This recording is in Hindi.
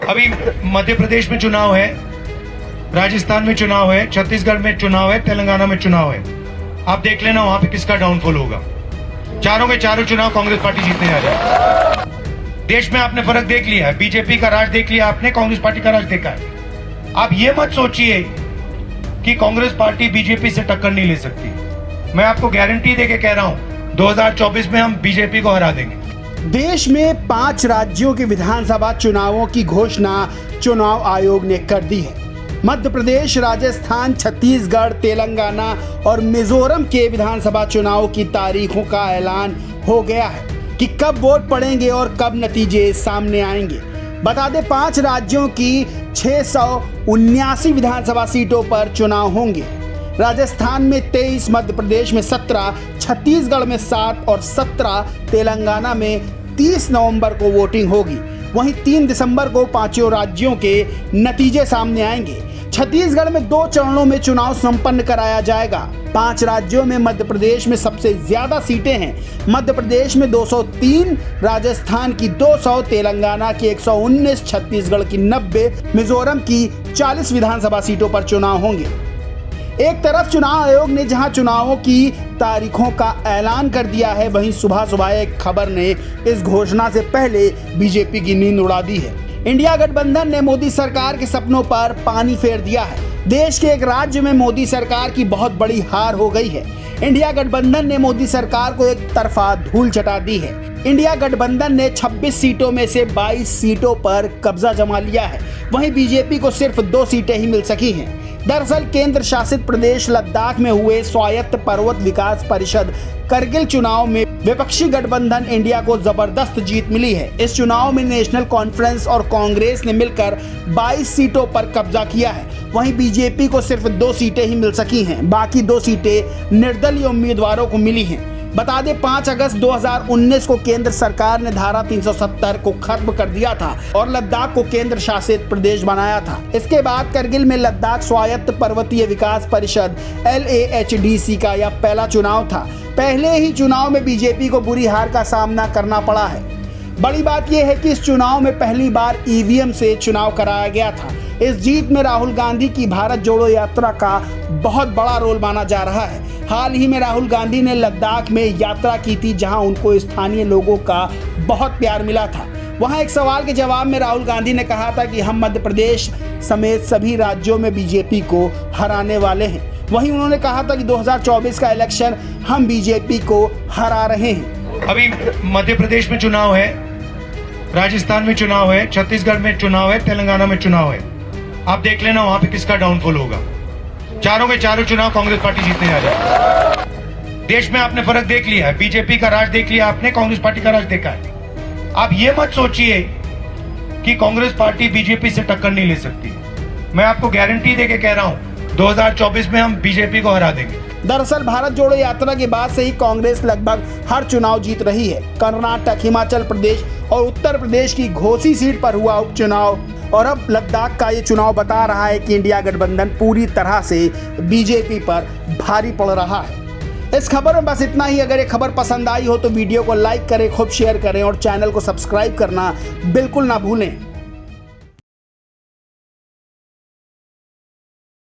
अभी मध्य प्रदेश में चुनाव है, राजस्थान में चुनाव है, छत्तीसगढ़ में चुनाव है, तेलंगाना में चुनाव है। आप देख लेना वहां पे किसका डाउनफॉल होगा। चारों के चारों चुनाव कांग्रेस पार्टी जीतने जा रही है। देश में आपने फर्क देख लिया है, बीजेपी का राज देख लिया आपने, कांग्रेस पार्टी का राज देखा है। आप ये मत सोचिए कि कांग्रेस पार्टी बीजेपी से टक्कर नहीं ले सकती। मैं आपको गारंटी देके कह रहा हूं 2024 में हम बीजेपी को हरा देंगे। देश में 5 राज्यों के विधानसभा चुनावों की घोषणा चुनाव आयोग ने कर दी है। मध्य प्रदेश, राजस्थान, छत्तीसगढ़, तेलंगाना और मिजोरम के विधानसभा चुनाव की तारीखों का ऐलान हो गया है कि कब वोट पड़ेंगे और कब नतीजे सामने आएंगे। बता दें 5 राज्यों की 679 विधानसभा सीटों पर चुनाव होंगे। राजस्थान में 23, मध्य प्रदेश में 17, छत्तीसगढ़ में 7 और 17, तेलंगाना में 30 नवंबर को वोटिंग होगी। वहीं 3 दिसंबर को 5 राज्यों के नतीजे सामने आएंगे। छत्तीसगढ़ में 2 चरणों में चुनाव संपन्न कराया जाएगा। 5 राज्यों में मध्य प्रदेश में सबसे ज्यादा सीटें हैं। मध्य प्रदेश में 203, राजस्थान की 200, तेलंगाना की 119, छत्तीसगढ़ की 90, मिजोरम की 40 विधानसभा सीटों पर चुनाव होंगे। एक तरफ चुनाव आयोग ने जहां चुनावों की तारीखों का ऐलान कर दिया है, वहीं सुबह सुबह एक खबर ने इस घोषणा से पहले बीजेपी की नींद उड़ा दी है। इंडिया गठबंधन ने मोदी सरकार के सपनों पर पानी फेर दिया है। देश के एक राज्य में मोदी सरकार की बहुत बड़ी हार हो गई है। इंडिया गठबंधन ने मोदी सरकार को एक तरफा धूल चटा दी है। इंडिया गठबंधन ने 26 सीटों में से 22 सीटों पर कब्जा जमा लिया है। वहीं बीजेपी को सिर्फ 2 सीटें ही मिल सकी हैं। दरअसल केंद्र शासित प्रदेश लद्दाख में हुए स्वायत्त पर्वत विकास परिषद करगिल चुनाव में विपक्षी गठबंधन इंडिया को जबरदस्त जीत मिली है। इस चुनाव में नेशनल कॉन्फ्रेंस और कांग्रेस ने मिलकर 22 सीटों पर कब्जा किया है। वहीं बीजेपी को सिर्फ 2 सीटें ही मिल सकी हैं। बाकी 2 सीटें निर्दलीय उम्मीदवारों को मिली हैं। बता दें 5 अगस्त 2019 को केंद्र सरकार ने धारा 370 को खत्म कर दिया था और लद्दाख को केंद्र शासित प्रदेश बनाया था। इसके बाद करगिल में लद्दाख स्वायत्त पर्वतीय विकास परिषद LAHDC का यह पहला चुनाव था। पहले ही चुनाव में बीजेपी को बुरी हार का सामना करना पड़ा है। बड़ी बात यह है कि इस चुनाव में पहली बार EVM से चुनाव कराया गया था। इस जीत में राहुल गांधी की भारत जोड़ो यात्रा का बहुत बड़ा रोल माना जा रहा है। हाल ही में राहुल गांधी ने लद्दाख में यात्रा की थी, जहां उनको स्थानीय लोगों का बहुत प्यार मिला था। वहां एक सवाल के जवाब में राहुल गांधी ने कहा था कि हम मध्य प्रदेश समेत सभी राज्यों में बीजेपी को हराने वाले हैं। वहीं उन्होंने कहा था कि 2024 का इलेक्शन हम बीजेपी को हरा रहे हैं। अभी मध्य प्रदेश में चुनाव है, राजस्थान में चुनाव है, छत्तीसगढ़ में चुनाव है, तेलंगाना में चुनाव है। आप देख लेना वहां पे किसका डाउनफॉल होगा। चारों के चारों चुनाव कांग्रेस पार्टी जीतने जा रही है। देश में आपने फर्क देख लिया है, बीजेपी का राज देख लिया आपने, कांग्रेस पार्टी का राज देखा है। आप ये मत सोचिए कि कांग्रेस पार्टी बीजेपी से टक्कर नहीं ले सकती। मैं आपको गारंटी देके कह रहा हूं 2024 में हम बीजेपी को हरा देंगे। दरअसल भारत जोड़ो यात्रा के बाद से ही कांग्रेस लगभग हर चुनाव जीत रही है। कर्नाटक, हिमाचल प्रदेश और उत्तर प्रदेश की घोसी सीट पर हुआ उपचुनाव और अब लद्दाख का ये चुनाव बता रहा है कि इंडिया गठबंधन पूरी तरह से बीजेपी पर भारी पड़ रहा है। इस खबर में बस इतना ही। अगर ये खबर पसंद आई हो तो वीडियो को लाइक करें, खूब शेयर करें और चैनल को सब्सक्राइब करना बिल्कुल ना भूलें।